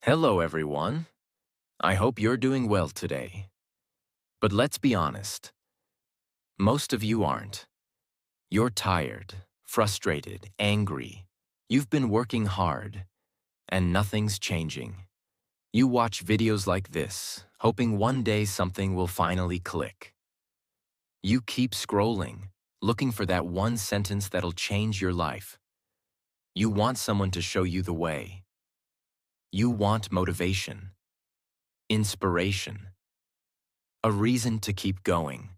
Hello, everyone. I hope you're doing well today. But let's be honest, most of you aren't. You're tired, frustrated, angry. You've been working hard, and nothing's changing. You watch videos like this, hoping one day something will finally click. You keep scrolling, looking for that one sentence that'll change your life. You want someone to show you the way. You want motivation, inspiration, a reason to keep going.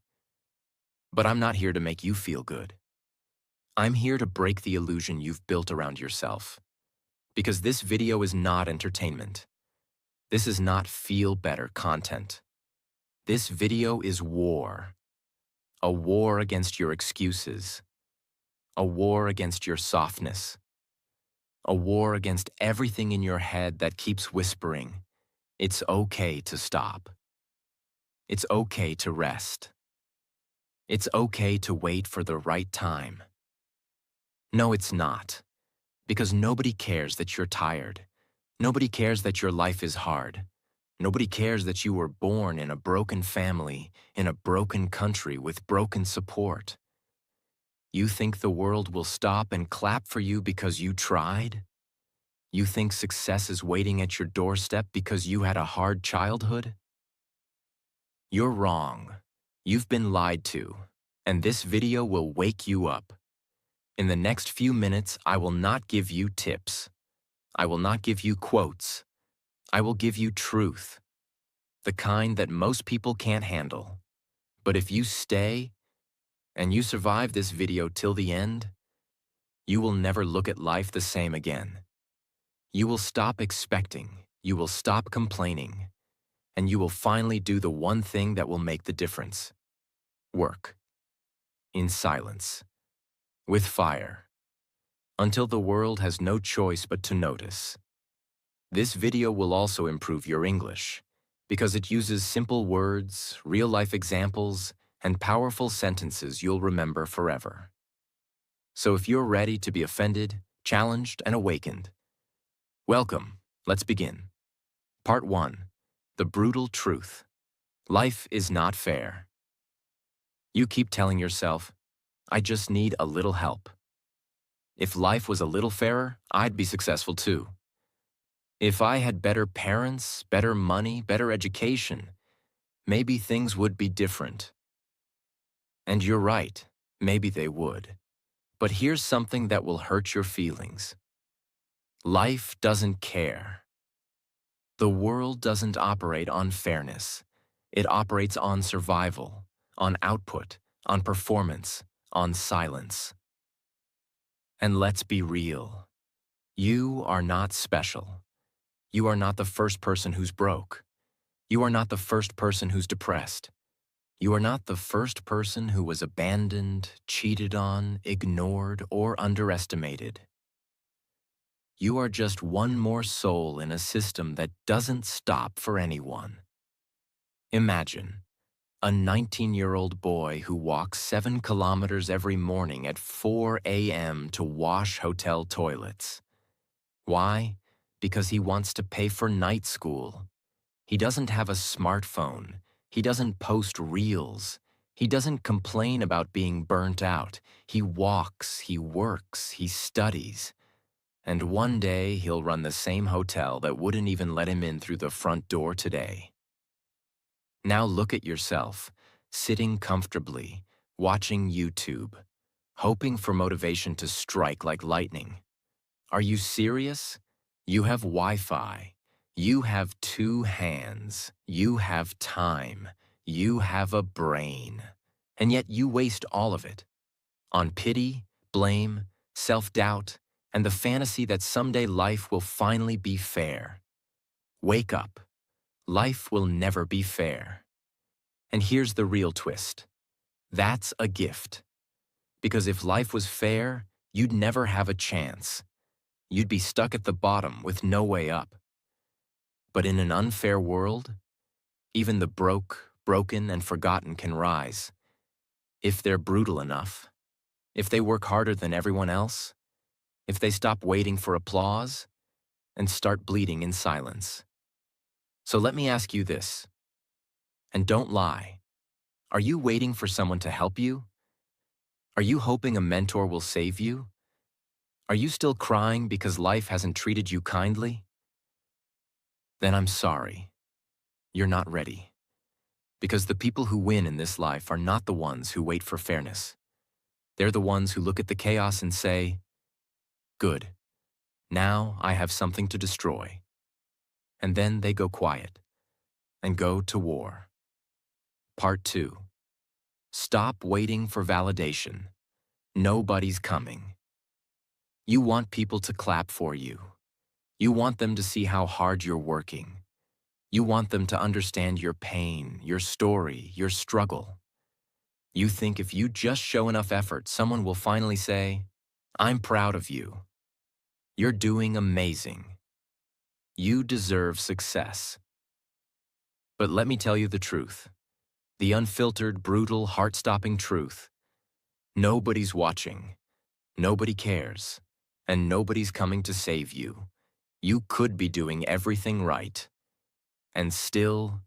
But I'm not here to make you feel good. I'm here to break the illusion you've built around yourself. Because this video is not entertainment. This is not feel-better content. This video is war. A war against your excuses. A war against your softness. A war against everything in your head that keeps whispering, it's okay to stop. It's okay to rest. It's okay to wait for the right time. No, it's not. Because nobody cares that you're tired. Nobody cares that your life is hard. Nobody cares that you were born in a broken family, in a broken country with broken support. You think the world will stop and clap for you because you tried? You think success is waiting at your doorstep because you had a hard childhood? You're wrong. You've been lied to, and this video will wake you up. In the next few minutes, I will not give you tips. I will not give you quotes. I will give you truth, the kind that most people can't handle. But if you stay and you survive this video till the end, you will never look at life the same again. You will stop expecting, you will stop complaining, and you will finally do the one thing that will make the difference. Work. In silence. With fire. Until the world has no choice but to notice. This video will also improve your English, because it uses simple words, real-life examples, and powerful sentences you'll remember forever. So if you're ready to be offended, challenged, and awakened, welcome. Let's begin. Part 1. The brutal truth. Life is not fair. You keep telling yourself, I just need a little help. If life was a little fairer, I'd be successful too. If I had better parents, better money, better education, maybe things would be different. And you're right, maybe they would. But here's something that will hurt your feelings. Life doesn't care. The world doesn't operate on fairness. It operates on survival, on output, on performance, on silence. And let's be real. You are not special. You are not the first person who's broke. You are not the first person who's depressed. You are not the first person who was abandoned, cheated on, ignored, or underestimated. You are just one more soul in a system that doesn't stop for anyone. Imagine a 19-year-old boy who walks 7 kilometers every morning at 4 a.m. to wash hotel toilets. Why? Because he wants to pay for night school. He doesn't have a smartphone. He doesn't post reels. He doesn't complain about being burnt out. He walks, he works, he studies. And one day he'll run the same hotel that wouldn't even let him in through the front door today. Now look at yourself, sitting comfortably, watching YouTube, hoping for motivation to strike like lightning. Are you serious? You have Wi-Fi. You have 2 hands. You have time. You have a brain. And yet you waste all of it on pity, blame, self-doubt, and the fantasy that someday life will finally be fair. Wake up. Life will never be fair. And here's the real twist. That's a gift. Because if life was fair, you'd never have a chance. You'd be stuck at the bottom with no way up. But in an unfair world, even the broke, broken, and forgotten can rise. If they're brutal enough, if they work harder than everyone else, if they stop waiting for applause, and start bleeding in silence. So let me ask you this, and don't lie. Are you waiting for someone to help you? Are you hoping a mentor will save you? Are you still crying because life hasn't treated you kindly? Then I'm sorry. You're not ready. Because the people who win in this life are not the ones who wait for fairness. They're the ones who look at the chaos and say, "Good, now I have something to destroy." And then they go quiet and go to war. Part 2. Stop waiting for validation. Nobody's coming. You want people to clap for you. You want them to see how hard you're working. You want them to understand your pain, your story, your struggle. You think if you just show enough effort, someone will finally say, "I'm proud of you. You're doing amazing. You deserve success." But let me tell you the truth. The unfiltered, brutal, heart-stopping truth. Nobody's watching. Nobody cares. And nobody's coming to save you. You could be doing everything right. And still,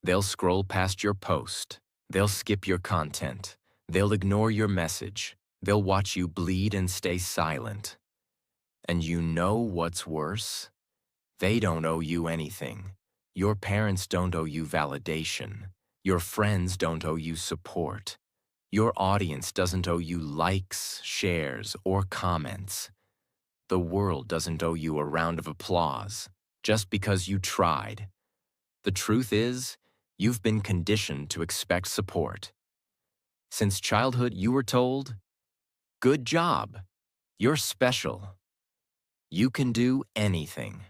they'll scroll past your post. They'll skip your content. They'll ignore your message. They'll watch you bleed and stay silent. And you know what's worse? They don't owe you anything. Your parents don't owe you validation. Your friends don't owe you support. Your audience doesn't owe you likes, shares, or comments. The world doesn't owe you a round of applause just because you tried. The truth is, you've been conditioned to expect support. Since childhood, you were told, "Good job. You're special. You can do anything."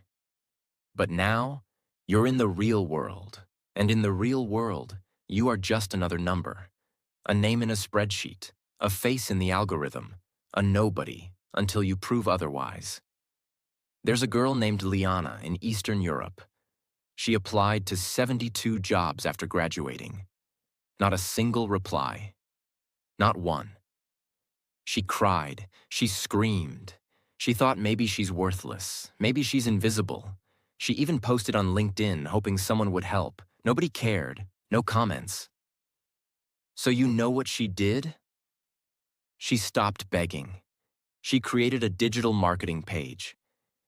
But now, you're in the real world. And in the real world, you are just another number. A name in a spreadsheet. A face in the algorithm. A nobody until you prove otherwise. There's a girl named Liana in Eastern Europe. She applied to 72 jobs after graduating. Not a single reply. Not one. She cried. She screamed. She thought maybe she's worthless. Maybe she's invisible. She even posted on LinkedIn hoping someone would help. Nobody cared. No comments. So you know what she did? She stopped begging. She created a digital marketing page.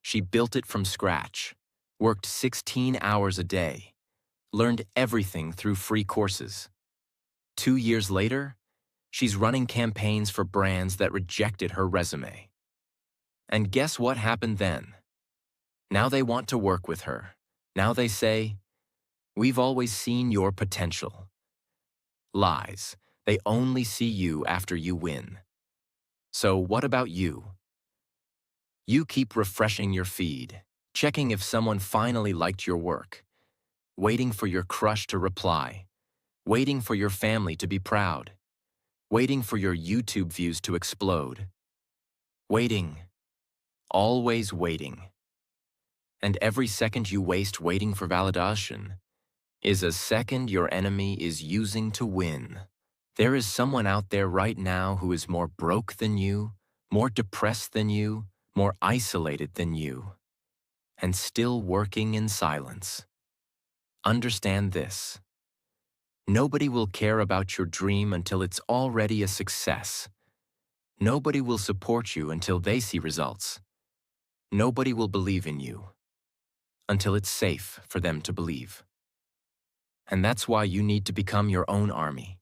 She built it from scratch, worked 16 hours a day, learned everything through free courses. 2 years later, she's running campaigns for brands that rejected her resume. And guess what happened then? Now they want to work with her. Now they say, "We've always seen your potential." Lies. They only see you after you win. So what about you? You keep refreshing your feed, checking if someone finally liked your work, waiting for your crush to reply, waiting for your family to be proud, waiting for your YouTube views to explode. Waiting. Always waiting. And every second you waste waiting for validation is a second your enemy is using to win. There is someone out there right now who is more broke than you, more depressed than you, more isolated than you, and still working in silence. Understand this. Nobody will care about your dream until it's already a success. Nobody will support you until they see results. Nobody will believe in you until it's safe for them to believe. And that's why you need to become your own army.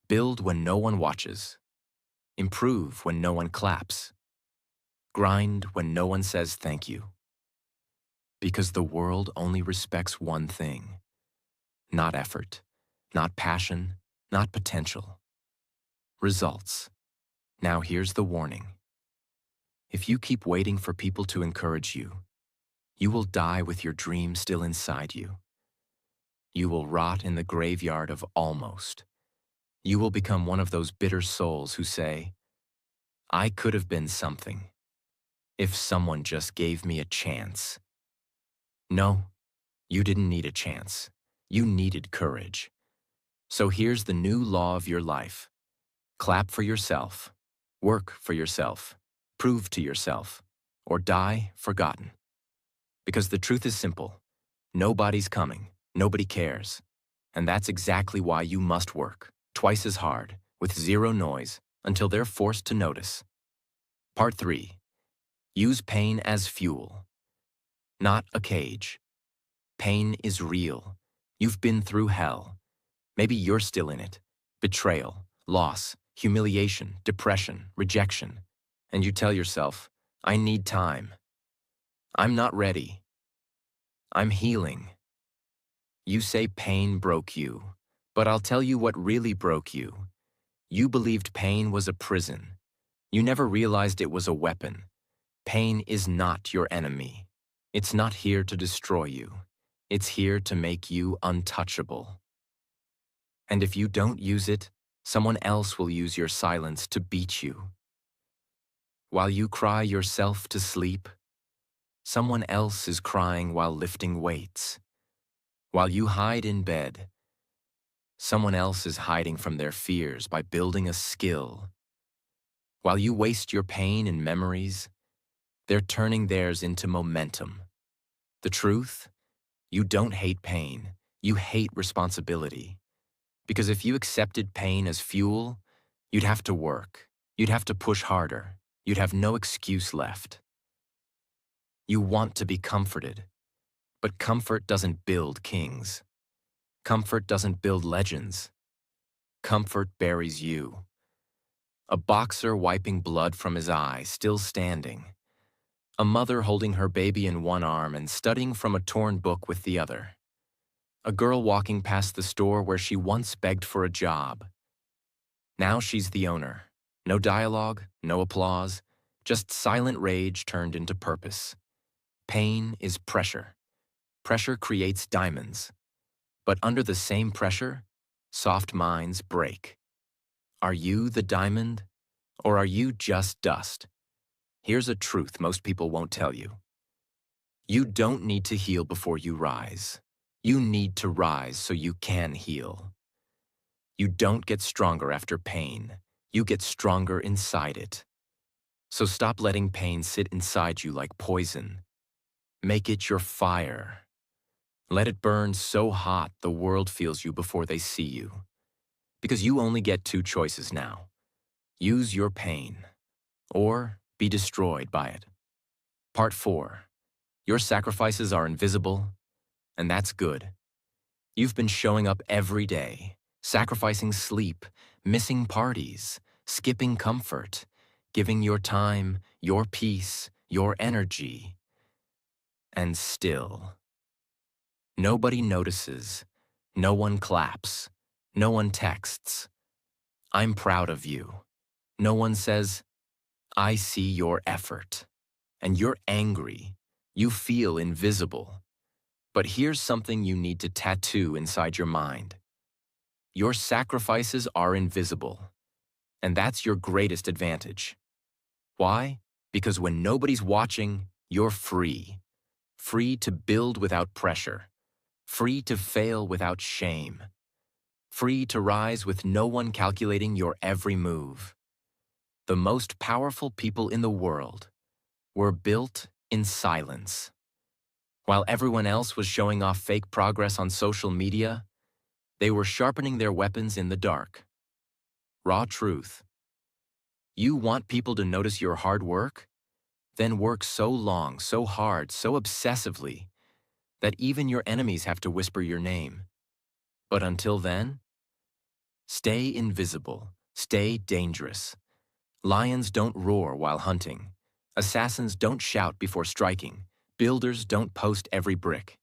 Build when no one watches. Improve when no one claps. Grind when no one says thank you. Because the world only respects one thing. Not effort, not passion, not potential. Results. Now here's the warning. If you keep waiting for people to encourage you, you will die with your dream still inside you. You will rot in the graveyard of almost. You will become one of those bitter souls who say, "I could have been something if someone just gave me a chance." No, you didn't need a chance. You needed courage. So here's the new law of your life. Clap for yourself. Work for yourself. Prove to yourself. Or die forgotten. Because the truth is simple. Nobody's coming. Nobody cares. And that's exactly why you must work, twice as hard, with zero noise, until they're forced to notice. Part 3. Use pain as fuel, not a cage. Pain is real. You've been through hell. Maybe you're still in it. Betrayal, loss, humiliation, depression, rejection. And you tell yourself, I need time. I'm not ready. I'm healing. You say pain broke you, but I'll tell you what really broke you. You believed pain was a prison. You never realized it was a weapon. Pain is not your enemy. It's not here to destroy you. It's here to make you untouchable. And if you don't use it, someone else will use your silence to beat you. While you cry yourself to sleep, someone else is crying while lifting weights. While you hide in bed, someone else is hiding from their fears by building a skill. While you waste your pain in memories, they're turning theirs into momentum. The truth? You don't hate pain. You hate responsibility. Because if you accepted pain as fuel, you'd have to work. You'd have to push harder. You'd have no excuse left. You want to be comforted. But comfort doesn't build kings. Comfort doesn't build legends. Comfort buries you. A boxer wiping blood from his eye, still standing. A mother holding her baby in one arm and studying from a torn book with the other. A girl walking past the store where she once begged for a job. Now she's the owner. No dialogue, no applause, just silent rage turned into purpose. Pain is pressure. Pressure creates diamonds. But under the same pressure, soft minds break. Are you the diamond, or are you just dust? Here's a truth most people won't tell you. You don't need to heal before you rise. You need to rise so you can heal. You don't get stronger after pain. You get stronger inside it. So stop letting pain sit inside you like poison. Make it your fire. Let it burn so hot the world feels you before they see you. Because you only get two choices now. Use your pain, or be destroyed by it. Part 4. Your sacrifices are invisible, and that's good. You've been showing up every day, sacrificing sleep, missing parties, skipping comfort, giving your time, your peace, your energy. And still, nobody notices, no one claps, no one texts. I'm proud of you. No one says, I see your effort. And you're angry. You feel invisible. But here's something you need to tattoo inside your mind. Your sacrifices are invisible. And that's your greatest advantage. Why? Because when nobody's watching, you're free. Free to build without pressure. Free to fail without shame. Free to rise with no one calculating your every move. The most powerful people in the world were built in silence. While everyone else was showing off fake progress on social media, they were sharpening their weapons in the dark. Raw truth. You want people to notice your hard work? Then work so long, so hard, so obsessively, that even your enemies have to whisper your name. But until then, stay invisible, stay dangerous. Lions don't roar while hunting. Assassins don't shout before striking. Builders don't post every brick.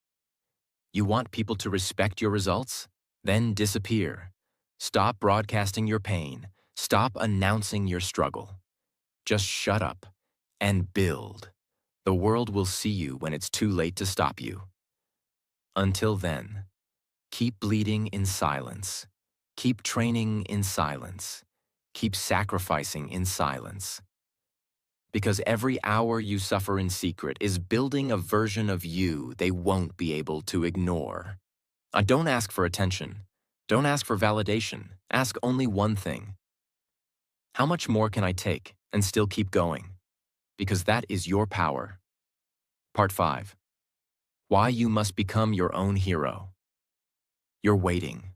You want people to respect your results? Then disappear. Stop broadcasting your pain. Stop announcing your struggle. Just shut up and build. The world will see you when it's too late to stop you. Until then, keep bleeding in silence. Keep training in silence. Keep sacrificing in silence. Because every hour you suffer in secret is building a version of you they won't be able to ignore. Don't ask for attention. Don't ask for validation. Ask only one thing. How much more can I take and still keep going? Because that is your power. Part 5. Why you must become your own hero. You're waiting,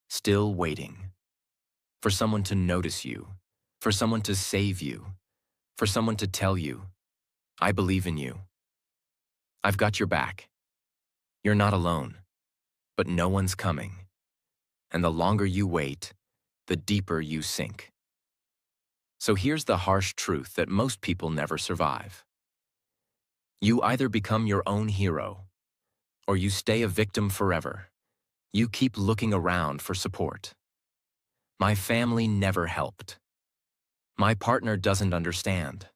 still waiting, for someone to notice you, for someone to save you, for someone to tell you, I believe in you. I've got your back. You're not alone, but no one's coming. And the longer you wait, the deeper you sink. So here's the harsh truth that most people never survive. You either become your own hero, or you stay a victim forever. You keep looking around for support. My family never helped. My partner doesn't understand.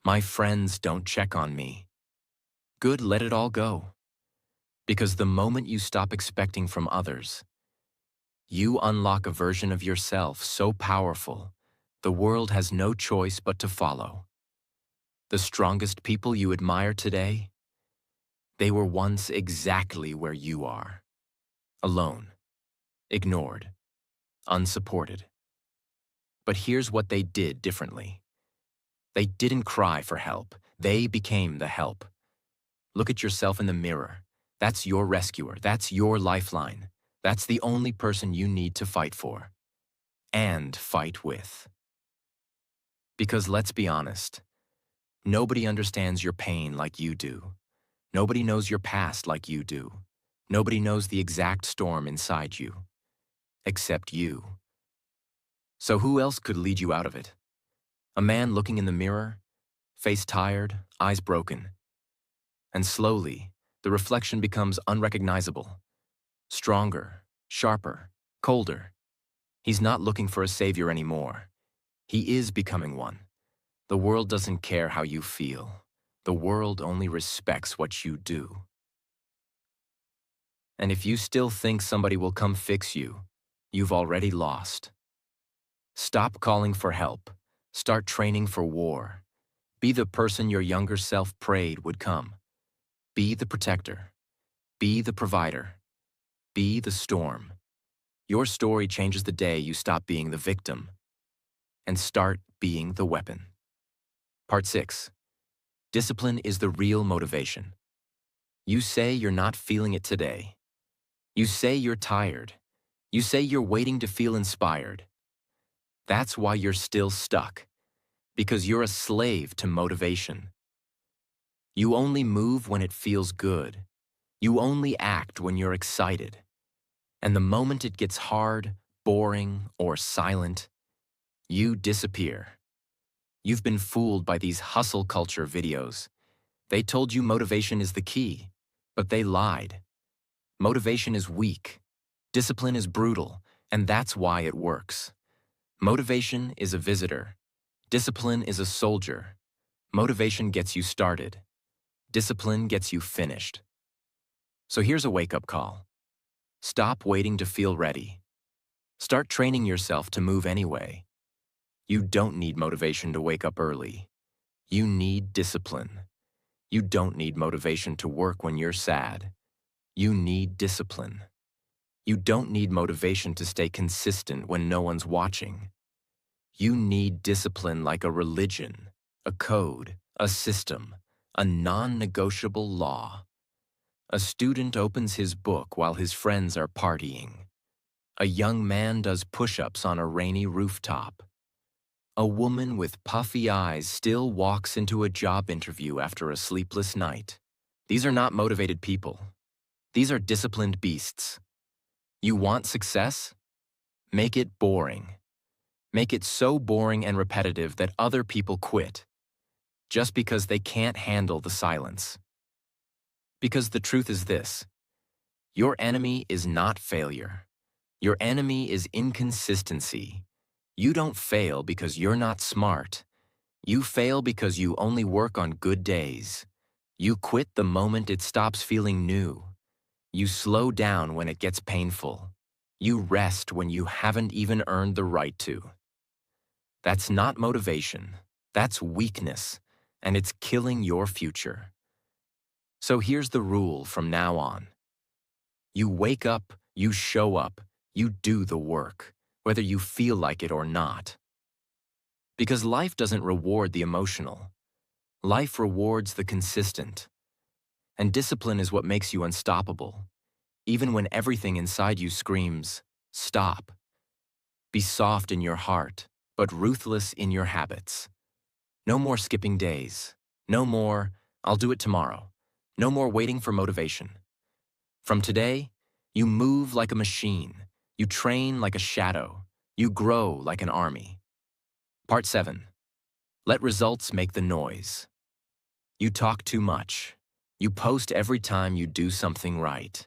My friends don't check on me. Good, let it all go. Because the moment you stop expecting from others, you unlock a version of yourself so powerful, the world has no choice but to follow. The strongest people you admire today, they were once exactly where you are. Alone, ignored, unsupported. But here's what they did differently. They didn't cry for help. They became the help. Look at yourself in the mirror. That's your rescuer. That's your lifeline. That's the only person you need to fight for. And fight with. Because let's be honest, nobody understands your pain like you do. Nobody knows your past like you do. Nobody knows the exact storm inside you. Except you. So who else could lead you out of it? A man looking in the mirror, face tired, eyes broken. And slowly, the reflection becomes unrecognizable. Stronger, sharper, colder. He's not looking for a savior anymore. He is becoming one. The world doesn't care how you feel. The world only respects what you do. And if you still think somebody will come fix you, you've already lost. Stop calling for help. Start training for war. Be the person your younger self prayed would come. Be the protector. Be the provider. Be the storm. Your story changes the day you stop being the victim and start being the weapon. Part 6. Discipline is the real motivation. You say you're not feeling it today. You say you're tired. You say you're waiting to feel inspired. That's why you're still stuck, because you're a slave to motivation. You only move when it feels good. You only act when you're excited. And the moment it gets hard, boring, or silent, you disappear. You've been fooled by these hustle culture videos. They told you motivation is the key, but they lied. Motivation is weak. Discipline is brutal, and that's why it works. Motivation is a visitor. Discipline is a soldier. Motivation gets you started. Discipline gets you finished. So here's a wake-up call. Stop waiting to feel ready. Start training yourself to move anyway. You don't need motivation to wake up early. You need discipline. You don't need motivation to work when you're sad. You need discipline. You don't need motivation to stay consistent when no one's watching. You need discipline like a religion, a code, a system, a non-negotiable law. A student opens his book while his friends are partying. A young man does push-ups on a rainy rooftop. A woman with puffy eyes still walks into a job interview after a sleepless night. These are not motivated people. These are disciplined beasts. You want success? Make it boring. Make it so boring and repetitive that other people quit, just because they can't handle the silence. Because the truth is this: your enemy is not failure. Your enemy is inconsistency. You don't fail because you're not smart. You fail because you only work on good days. You quit the moment it stops feeling new. You slow down when it gets painful. You rest when you haven't even earned the right to. That's not motivation. That's weakness, and it's killing your future. So here's the rule from now on. You wake up, you show up, you do the work, whether you feel like it or not. Because life doesn't reward the emotional. Life rewards the consistent. And discipline is what makes you unstoppable, even when everything inside you screams, stop. Be soft in your heart, but ruthless in your habits. No more skipping days. No more, I'll do it tomorrow. No more waiting for motivation. From today, you move like a machine. You train like a shadow. You grow like an army. Part 7. Let results make the noise. You talk too much. You post every time you do something right.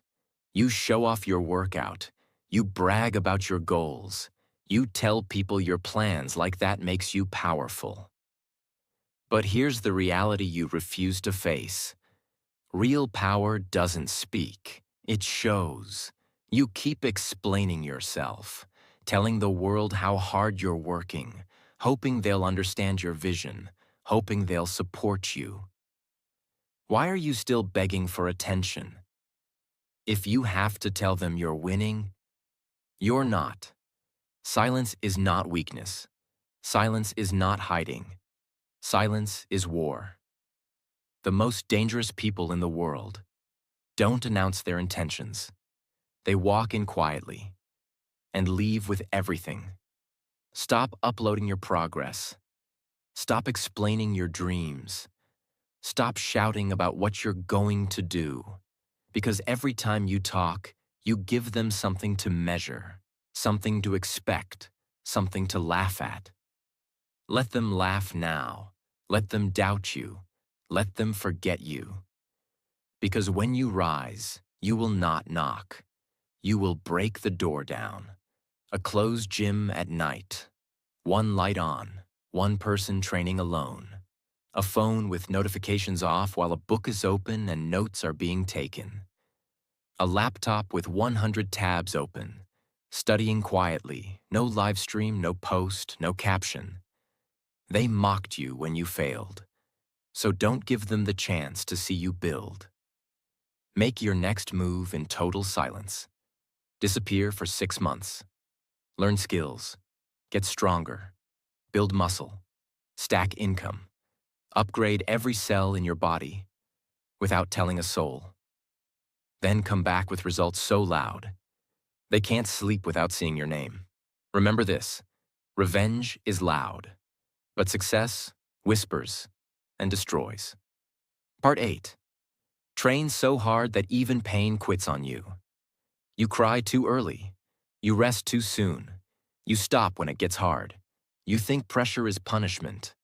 You show off your workout. You brag about your goals. You tell people your plans like that makes you powerful. But here's the reality you refuse to face. Real power doesn't speak. It shows. You keep explaining yourself, telling the world how hard you're working, hoping they'll understand your vision, hoping they'll support you. Why are you still begging for attention? If you have to tell them you're winning, you're not. Silence is not weakness. Silence is not hiding. Silence is war. The most dangerous people in the world don't announce their intentions. They walk in quietly and leave with everything. Stop uploading your progress. Stop explaining your dreams. Stop shouting about what you're going to do. Because every time you talk, you give them something to measure, something to expect, something to laugh at. Let them laugh now. Let them doubt you. Let them forget you. Because when you rise, you will not knock. You will break the door down. A closed gym at night. One light on. One person training alone. A phone with notifications off while a book is open and notes are being taken. A laptop with 100 tabs open. Studying quietly. No live stream, no post, no caption. They mocked you when you failed. So don't give them the chance to see you build. Make your next move in total silence. Disappear for 6 months. Learn skills. Get stronger. Build muscle. Stack income. Upgrade every cell in your body without telling a soul. Then come back with results so loud, they can't sleep without seeing your name. Remember this, revenge is loud, but success whispers and destroys. Part 8. Train so hard that even pain quits on you. You cry too early. You rest too soon. You stop when it gets hard. You think pressure is punishment.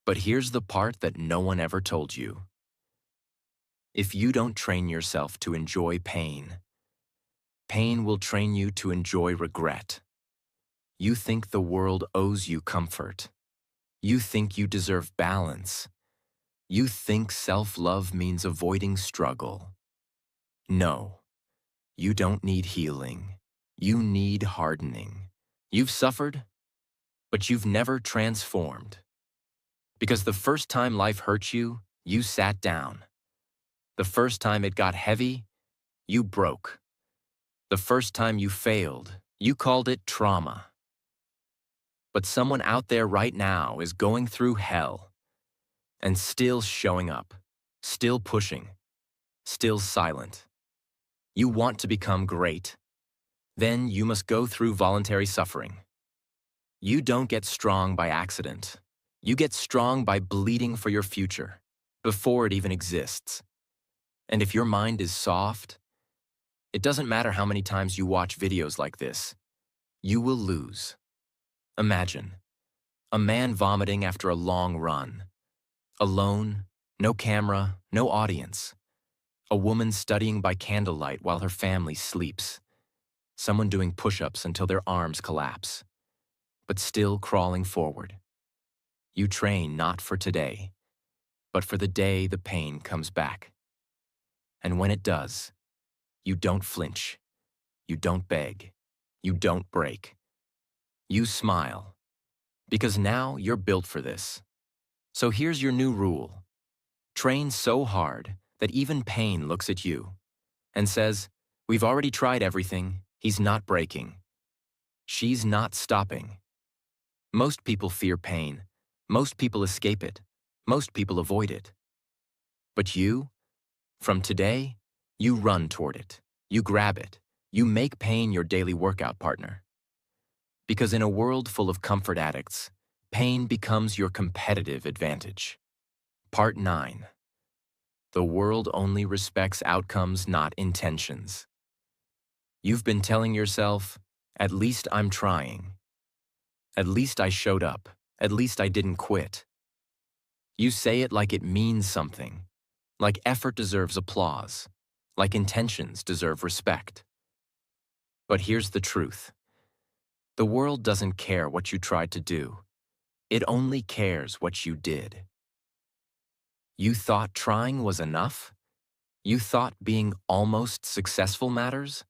But here's the part that no one ever told you. If you don't train yourself to enjoy pain, pain will train you to enjoy regret. You think the world owes you comfort. You think you deserve balance. You think self-love means avoiding struggle. No, you don't need healing. You need hardening. You've suffered, but you've never transformed. Because the first time life hurt you, you sat down. The first time it got heavy, you broke. The first time you failed, you called it trauma. But someone out there right now is going through hell and still showing up, still pushing, still silent. You want to become great. Then you must go through voluntary suffering. You don't get strong by accident. You get strong by bleeding for your future, before it even exists. And if your mind is soft, it doesn't matter how many times you watch videos like this, you will lose. Imagine, a man vomiting after a long run. Alone, no camera, no audience. A woman studying by candlelight while her family sleeps. Someone doing push-ups until their arms collapse, but still crawling forward. You train not for today, but for the day the pain comes back. And when it does, you don't flinch, you don't beg, you don't break. You smile, because now you're built for this. So here's your new rule. Train so hard that even pain looks at you and says, we've already tried everything, he's not breaking. She's not stopping. Most people fear pain. Most people escape it. Most people avoid it. But you From today, you run toward it. You grab it. You make pain your daily workout partner. Because in a world full of comfort addicts, pain becomes your competitive advantage. Part 9. The world only respects outcomes, not intentions. You've been telling yourself, at least I'm trying. At least I showed up. At least I didn't quit. You say it like it means something, like effort deserves applause, like intentions deserve respect. But here's the truth. The world doesn't care what you tried to do. It only cares what you did. You thought trying was enough? You thought being almost successful matters?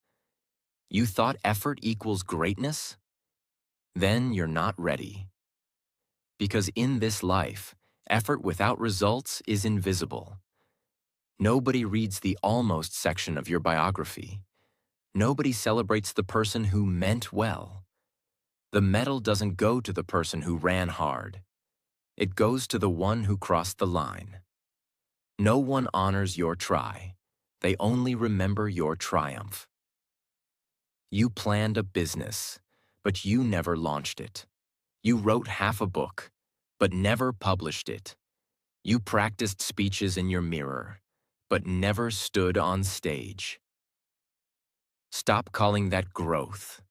You thought effort equals greatness? Then you're not ready. Because in this life, effort without results is invisible. Nobody reads the almost section of your biography. Nobody celebrates the person who meant well. The medal doesn't go to the person who ran hard. It goes to the one who crossed the line. No one honors your try. They only remember your triumph. You planned a business, but you never launched it. You wrote half a book, but never published it. You practiced speeches in your mirror, but never stood on stage. Stop calling that growth.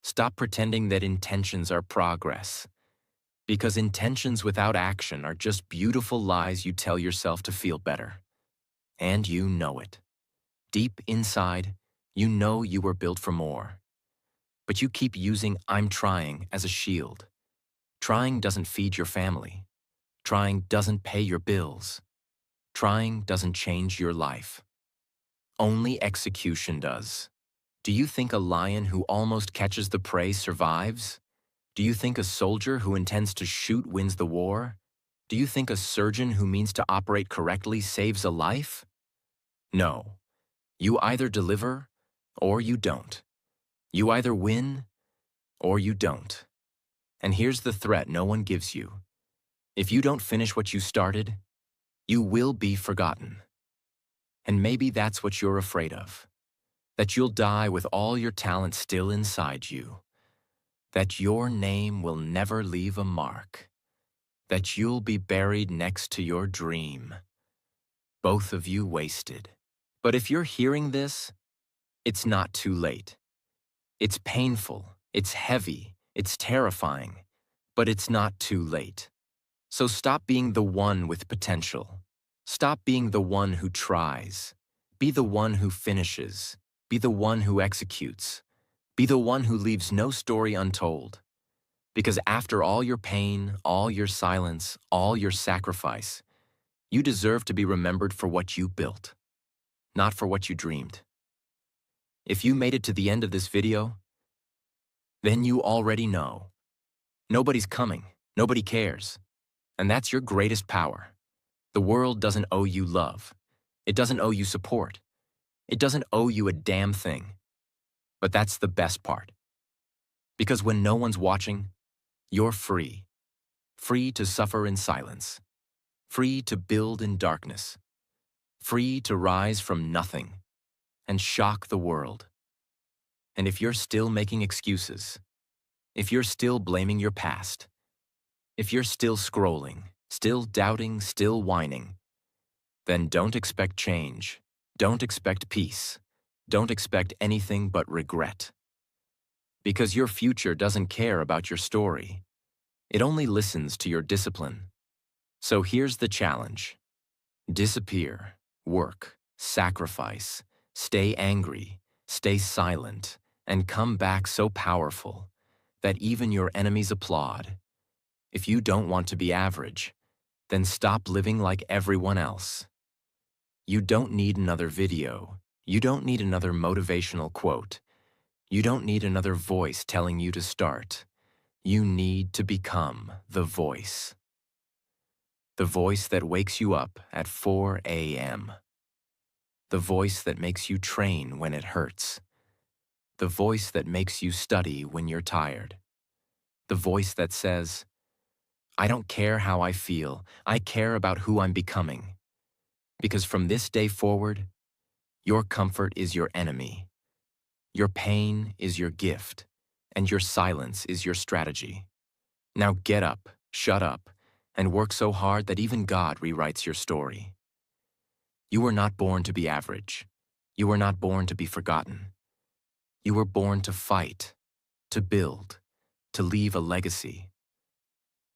Stop pretending that intentions are progress. Because intentions without action are just beautiful lies you tell yourself to feel better. And you know it. Deep inside, you know you were built for more. But you keep using "I'm trying" as a shield. Trying doesn't feed your family. Trying doesn't pay your bills. Trying doesn't change your life. Only execution does. Do you think a lion who almost catches the prey survives? Do you think a soldier who intends to shoot wins the war? Do you think a surgeon who means to operate correctly saves a life? No. You either deliver or you don't. You either win or you don't. And here's the threat no one gives you. If you don't finish what you started, you will be forgotten. And maybe that's what you're afraid of. That you'll die with all your talent still inside you. That your name will never leave a mark. That you'll be buried next to your dream. Both of you wasted. But if you're hearing this, it's not too late. It's painful, it's heavy, it's terrifying, but it's not too late. So stop being the one with potential. Stop being the one who tries. Be the one who finishes. Be the one who executes. Be the one who leaves no story untold. Because after all your pain, all your silence, all your sacrifice, you deserve to be remembered for what you built, not for what you dreamed. If you made it to the end of this video, then you already know. Nobody's coming. Nobody cares. And that's your greatest power. The world doesn't owe you love. It doesn't owe you support. It doesn't owe you a damn thing. But that's the best part. Because when no one's watching, you're free. Free to suffer in silence. Free to build in darkness. Free to rise from nothing and shock the world. And if you're still making excuses, if you're still blaming your past, if you're still scrolling, still doubting, still whining, then don't expect change. Don't expect peace. Don't expect anything but regret. Because your future doesn't care about your story. It only listens to your discipline. So here's the challenge. Disappear, work, sacrifice, stay angry, stay silent, and come back so powerful that even your enemies applaud. If you don't want to be average, then stop living like everyone else. You don't need another video. You don't need another motivational quote. You don't need another voice telling you to start. You need to become the voice. The voice that wakes you up at 4 a.m. The voice that makes you train when it hurts. The voice that makes you study when you're tired. The voice that says, I don't care how I feel, I care about who I'm becoming. Because from this day forward, your comfort is your enemy, your pain is your gift, and your silence is your strategy. Now get up, shut up, and work so hard that even God rewrites your story. You were not born to be average. You were not born to be forgotten. You were born to fight, to build, to leave a legacy.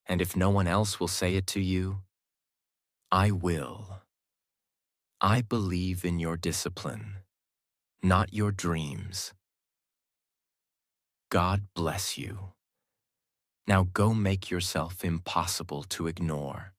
And if no one else will say it to you, I will. I believe in your discipline, not your dreams. God bless you. Now go make yourself impossible to ignore.